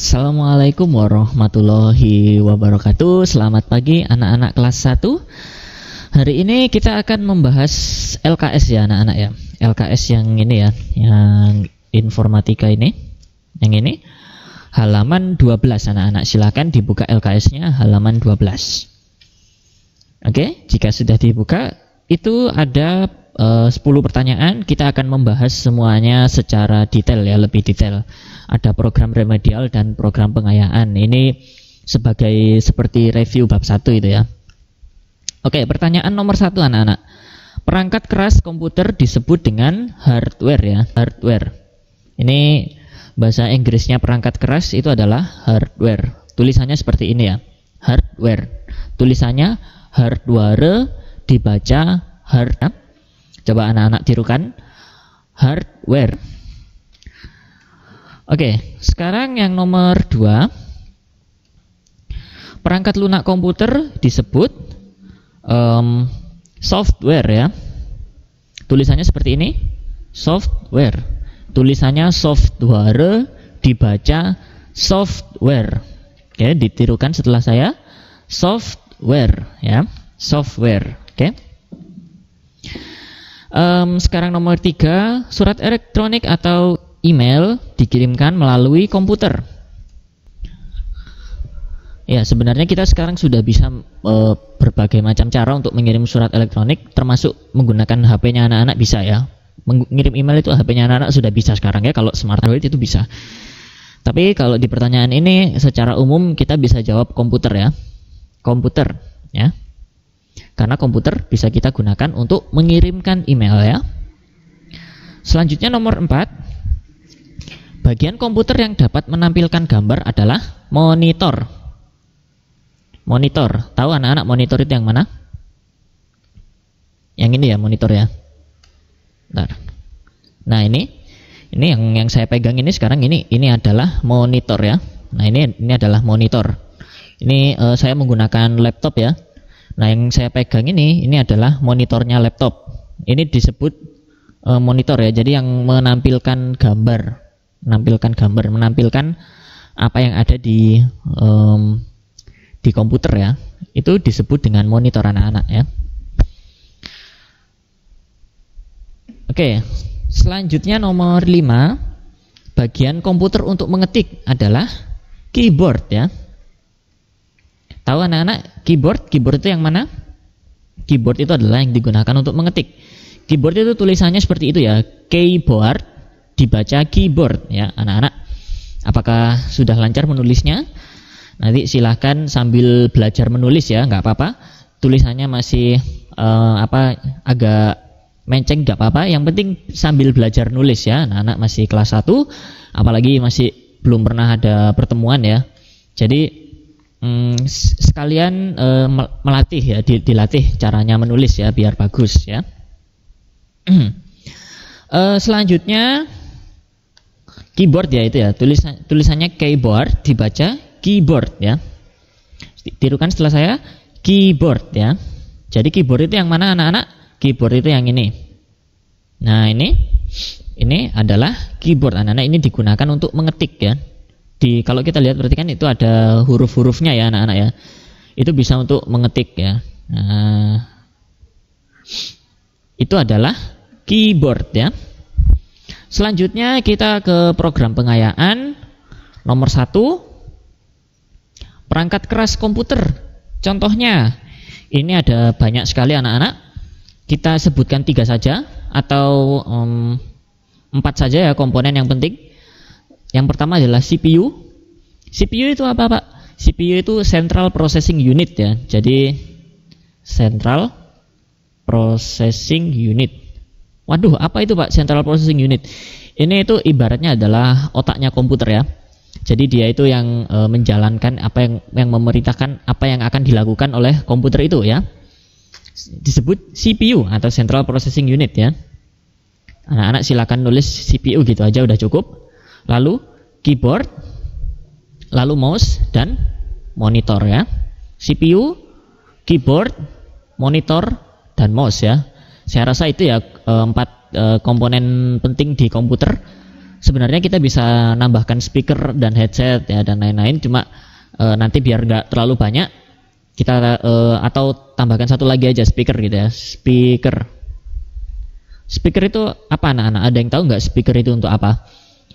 Assalamualaikum warahmatullahi wabarakatuh. Selamat pagi anak-anak kelas 1. Hari ini kita akan membahas LKS ya anak-anak ya. LKS yang ini ya, yang informatika ini. Yang ini halaman 12 anak-anak. Silakan dibuka LKS-nya halaman 12. Oke, jika sudah dibuka itu ada 10 pertanyaan. Kita akan membahas semuanya secara detail ya, lebih detail. Ada program remedial dan program pengayaan. Ini seperti review bab 1 itu ya. Oke, pertanyaan nomor 1 anak-anak. Perangkat keras komputer disebut dengan hardware ya, hardware. Ini bahasa Inggrisnya perangkat keras itu adalah hardware. Tulisannya seperti ini ya, hardware. Tulisannya hardware, dibaca hard. Coba anak-anak tirukan, hardware. Oke, sekarang yang nomor 2. Perangkat lunak komputer disebut software ya. Tulisannya seperti ini, software. Tulisannya software, dibaca software. Oke, ditirukan setelah saya, software ya, software. Oke. Sekarang nomor 3, surat elektronik atau email dikirimkan melalui komputer. Ya, sebenarnya kita sekarang sudah bisa berbagai macam cara untuk mengirim surat elektronik, termasuk menggunakan HP-nya anak-anak bisa ya. Mengirim email itu HP-nya anak-anak sudah bisa sekarang ya, kalau smart Android itu bisa. Tapi kalau di pertanyaan ini secara umum kita bisa jawab komputer ya. Komputer ya. Karena komputer bisa kita gunakan untuk mengirimkan email ya. Selanjutnya nomor 4. Bagian komputer yang dapat menampilkan gambar adalah monitor. Monitor. Tahu anak-anak monitor itu yang mana? Yang ini ya monitor ya. Bentar. Nah ini yang saya pegang ini sekarang ini adalah monitor ya. Nah ini adalah monitor. Ini saya menggunakan laptop ya. Nah yang saya pegang ini adalah monitornya laptop. Ini disebut monitor ya. Jadi yang menampilkan gambar, menampilkan apa yang ada di komputer ya. Itu disebut dengan monitor anak-anak ya. Oke, selanjutnya nomor 5. Bagian komputer untuk mengetik adalah keyboard ya. Tahu anak-anak keyboard itu yang mana? Keyboard itu adalah yang digunakan untuk mengetik. Keyboard itu tulisannya seperti itu ya, keyboard, dibaca keyboard ya anak-anak. Apakah sudah lancar menulisnya? Nanti silahkan sambil belajar menulis ya, nggak apa-apa. Tulisannya masih agak menceng nggak apa-apa. Yang penting sambil belajar nulis ya, anak-anak masih kelas 1, apalagi masih belum pernah ada pertemuan ya. Jadi sekalian melatih ya, dilatih caranya menulis ya biar bagus ya. Selanjutnya keyboard ya, itu ya tulisannya keyboard, dibaca keyboard ya. Tirukan setelah saya, keyboard ya. Jadi keyboard itu yang mana anak-anak? Keyboard itu yang ini. Nah ini adalah keyboard anak-anak. Ini digunakan untuk mengetik ya. Kalau kita lihat berarti kan itu ada huruf-hurufnya ya anak-anak ya. Itu bisa untuk mengetik ya. Nah, itu adalah keyboard ya. Selanjutnya kita ke program pengayaan. Nomor 1, perangkat keras komputer. Contohnya ini ada banyak sekali anak-anak. Kita sebutkan 3 saja atau 4 saja ya komponen yang penting. Yang pertama adalah CPU. CPU itu apa Pak? CPU itu Central Processing Unit ya. Jadi Central Processing Unit. Waduh, apa itu Pak Central Processing Unit? Ini itu ibaratnya adalah otaknya komputer ya. Jadi dia itu yang menjalankan apa yang memerintahkan apa yang akan dilakukan oleh komputer itu ya. Disebut CPU atau Central Processing Unit ya. Anak-anak silakan nulis CPU gitu aja udah cukup. Lalu keyboard, lalu mouse dan monitor ya. CPU, keyboard, monitor dan mouse ya. Saya rasa itu ya 4 komponen penting di komputer. sebenarnya kita bisa nambahkan speaker dan headset ya dan lain-lain, cuma nanti biar nggak terlalu banyak kita atau tambahkan satu lagi aja speaker gitu ya. Speaker itu apa anak-anak? Ada yang tahu nggak speaker itu untuk apa?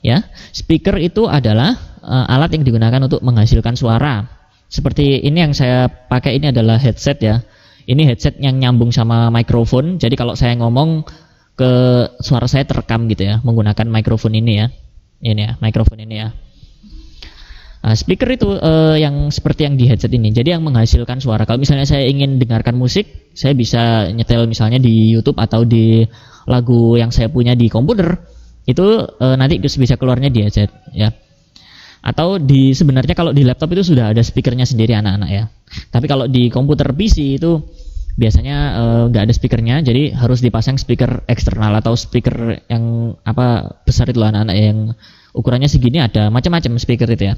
Ya, speaker itu adalah alat yang digunakan untuk menghasilkan suara. Seperti ini yang saya pakai ini adalah headset ya. Ini headset yang nyambung sama mikrofon. Jadi kalau saya ngomong ke suara saya terekam gitu ya menggunakan mikrofon ini ya. Ini ya, mikrofon ini ya. Nah, speaker itu yang seperti yang di headset ini. Jadi yang menghasilkan suara. Kalau misalnya saya ingin dengarkan musik, saya bisa nyetel misalnya di YouTube atau di lagu yang saya punya di komputer. Itu nanti bisa keluarnya di headset ya. Atau sebenarnya kalau di laptop itu sudah ada speakernya sendiri anak-anak ya. Tapi kalau di komputer PC itu biasanya nggak ada speakernya, jadi harus dipasang speaker eksternal atau speaker yang besar itu anak-anak yang ukurannya segini, ada macam-macam speaker itu ya.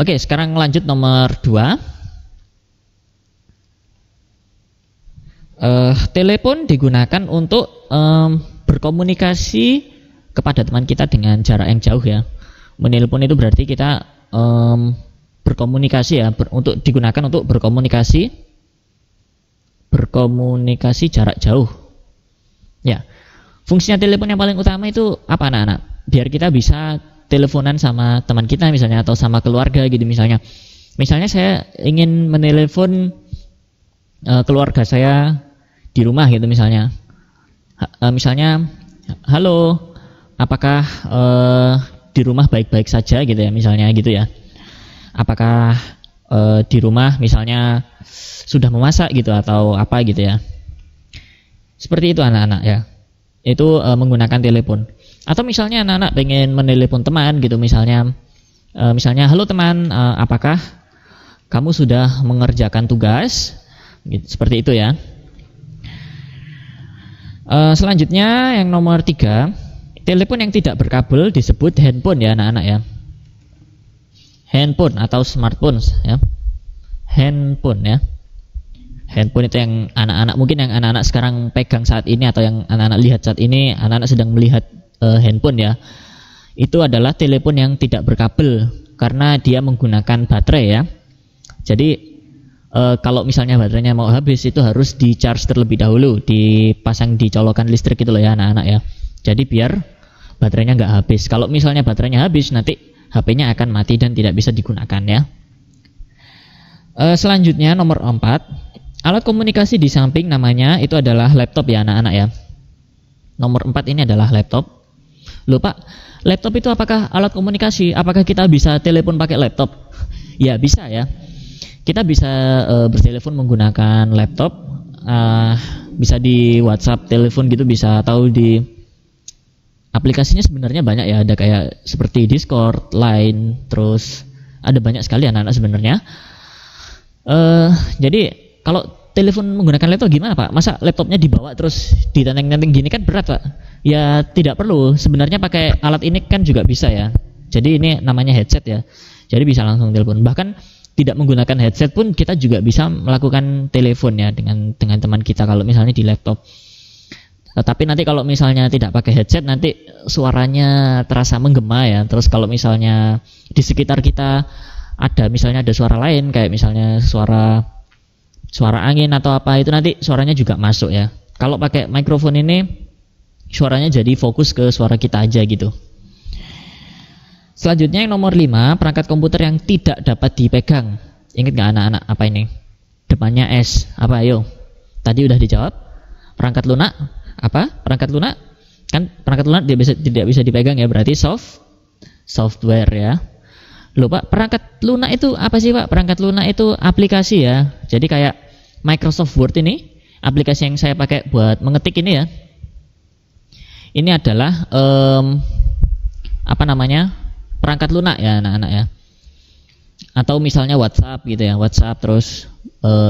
Oke, sekarang lanjut nomor 2. Telepon digunakan untuk berkomunikasi kepada teman kita dengan jarak yang jauh ya. Menelpon itu berarti kita berkomunikasi ya, untuk digunakan untuk berkomunikasi jarak jauh. Ya. Fungsinya telepon yang paling utama itu apa anak-anak? Biar kita bisa teleponan sama teman kita misalnya atau sama keluarga gitu misalnya. Misalnya saya ingin menelepon keluarga saya di rumah gitu misalnya. Misalnya, halo, apakah di rumah baik-baik saja gitu ya misalnya gitu ya. Apakah di rumah misalnya sudah memasak gitu atau apa gitu ya. Seperti itu anak-anak ya. Itu menggunakan telepon. Atau misalnya anak-anak pengen menelepon teman gitu misalnya. Misalnya, halo teman, apakah kamu sudah mengerjakan tugas? Gitu, seperti itu ya. Selanjutnya yang nomor 3, telepon yang tidak berkabel disebut handphone ya anak-anak ya. Handphone atau smartphone ya. Handphone ya. Handphone itu yang anak-anak mungkin yang anak-anak sekarang pegang saat ini atau yang anak-anak lihat saat ini, anak-anak sedang melihat handphone ya. Itu adalah telepon yang tidak berkabel karena dia menggunakan baterai ya. Jadi kalau misalnya baterainya mau habis itu harus di charge terlebih dahulu, dipasang di colokan listrik gitu loh ya anak-anak ya. Jadi biar baterainya nggak habis. Kalau misalnya baterainya habis nanti HP-nya akan mati dan tidak bisa digunakan ya. Selanjutnya nomor 4, alat komunikasi di samping namanya itu adalah laptop ya anak-anak ya. Nomor 4 ini adalah laptop. Loh Pak, laptop itu apakah alat komunikasi? Apakah kita bisa telepon pakai laptop? Ya bisa ya. Kita bisa bertelepon menggunakan laptop, bisa di WhatsApp, telepon gitu bisa, atau di aplikasinya sebenarnya banyak ya, ada kayak seperti Discord, Line, terus ada banyak sekali anak-anak sebenarnya. Jadi kalau telepon menggunakan laptop gimana Pak? Masa laptopnya dibawa terus ditenteng-tenteng gini kan berat Pak? Ya tidak perlu, sebenarnya pakai alat ini kan juga bisa ya. Jadi ini namanya headset ya, jadi bisa langsung telepon. Bahkan tidak menggunakan headset pun kita juga bisa melakukan telepon ya dengan teman kita kalau misalnya di laptop. Tapi nanti kalau misalnya tidak pakai headset nanti suaranya terasa menggema ya. Terus kalau misalnya di sekitar kita ada misalnya ada suara lain kayak misalnya suara angin atau apa, itu nanti suaranya juga masuk ya. Kalau pakai mikrofon ini suaranya jadi fokus ke suara kita aja gitu. Selanjutnya yang nomor 5, perangkat komputer yang tidak dapat dipegang. Ingat gak anak-anak apa ini? Depannya S. Apa ayo? Tadi udah dijawab. Perangkat lunak. Apa? Perangkat lunak? Kan perangkat lunak tidak bisa dipegang ya, berarti software ya. Loh Pak, perangkat lunak itu apa sih Pak? Perangkat lunak itu aplikasi ya. Jadi kayak Microsoft Word ini, aplikasi yang saya pakai buat mengetik ini ya. Ini adalah perangkat lunak ya anak-anak ya. Atau misalnya WhatsApp gitu ya, WhatsApp terus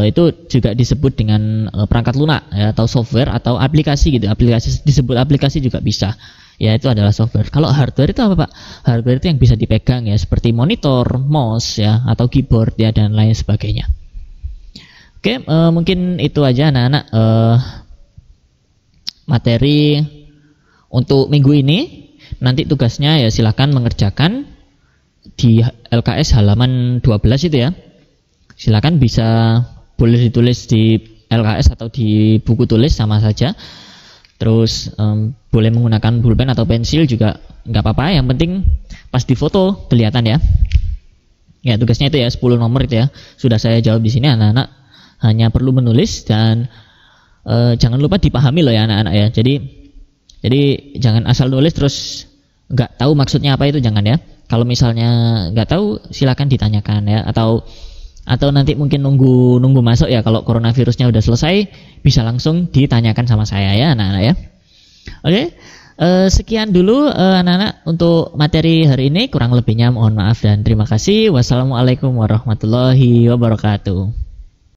itu juga disebut dengan perangkat lunak ya, atau software atau aplikasi gitu. Aplikasi disebut aplikasi juga bisa. Ya itu adalah software. Kalau hardware itu apa Pak? Hardware itu yang bisa dipegang ya, seperti monitor, mouse ya, atau keyboard ya dan lain sebagainya. Oke, mungkin itu aja anak-anak materi untuk minggu ini. nanti tugasnya ya silakan mengerjakan di LKS halaman 12 itu ya. Silakan bisa boleh ditulis di LKS atau di buku tulis sama saja. Terus boleh menggunakan pulpen atau pensil juga nggak apa-apa. Yang penting pas di foto kelihatan ya. Ya tugasnya itu ya 10 nomor itu ya. Sudah saya jawab di sini, anak-anak hanya perlu menulis dan jangan lupa dipahami loh ya anak-anak ya. Jadi jangan asal nulis terus nggak tahu maksudnya apa, itu jangan ya. Kalau misalnya nggak tahu silakan ditanyakan ya, atau nanti mungkin nunggu masuk ya. Kalau coronavirusnya udah selesai bisa langsung ditanyakan sama saya ya anak-anak ya. Oke, sekian dulu anak-anak untuk materi hari ini. Kurang lebihnya mohon maaf dan terima kasih. Wassalamualaikum warahmatullahi wabarakatuh.